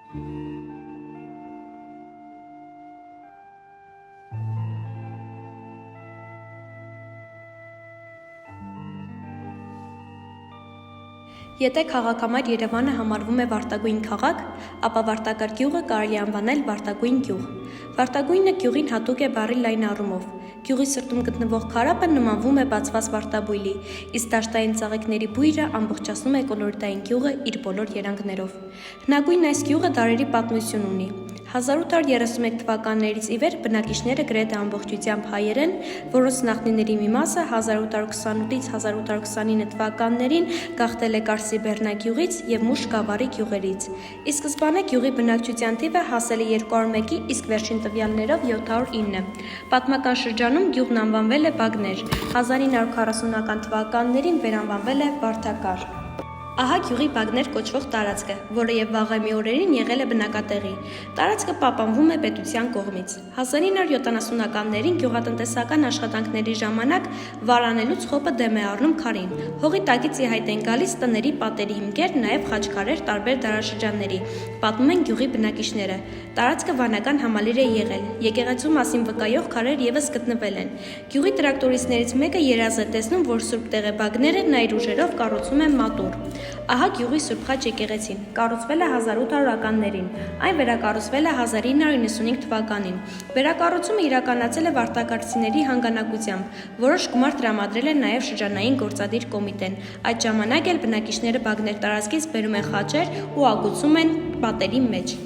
Եթե քաղաքամայր Երևանը համարվում է վարդագույն քաղաք, ապա Վարդակար գյուղը կարելի է անվանել վարդագույն գյուղ։ Վարդագույնը գյուղին հատուկ է բառի լայն առումով։ Գյուղի սրտում գտնվող քարափը նմանվում է բացված վարդաբույլի, իսկ դաշտային ծաղիկների բույրը ամբողջացնում է կոլորիտային գյուղը իր բոլոր երանգներով։ Հնագույն այս գյուղը դարերի պատմություն ունի։ 1831 թվականներից ի վեր բնակիչները գրեթե ամբողջությամբ հայեր են, որոնց նախնիների մի մասը 1828-ից 1829 թվականներին գաղթել է Կարսի Բեռնագյուղից և Մուշ Գավառի գյուղերից։ Ի սկզբանե գյուղի բնակչության թիվը հասել է 201-ի, իսկ վերջին տվյալներով 709։ Պատմական շրջանում գյուղն անվանվել է Բագներ, 1940-ական թվականներին վերանվանվել է Վարդակար։ Ահա գյուղի Բագներ կոչվող տարածքը, որը և վաղեմի օրերին եղել է բնակատեղի։ Տարածքը պահպանվում է պետության կողմից։ 1970-ականներին գյուղատնտեսական աշխատանքների ժամանակ վարանելուց խոպը դեմ է առնում քարին։ Հողի տակից ի հայտ են գալիս տների պատերի հիմքեր, նաև խաչքարեր տարբեր դարաշրջանների, պատմում են գյուղի բնակիչները։ Տարածքը վանական համալիր է եղել։ Եկեղեցու մասին վկայող քարեր ևս գտնվել են։ Գյուղի տրակտորիստներից մեկը երազ է տեսնում, որ Սուրբ Տեղեբագները նա իր ուժերով կառուցում է մատուռ։ Ահա գյուղի Սուրբ Խաչ եկեղեցին, կառուցվել է 1800-ականներին, այն վերակառուցվել է 1995 թվականին։ Վերակառուցումը իրականացել է վարդակարցիների հանգանակությամբ, որոշ գումար տրամադրել է նաև շրջանային գործադիր կոմիտեն։ Այդ ժամանակ էլ բնակիչները Բագներ տարածքից բերում են խաչեր ու ագուցում են պատերի մեջ։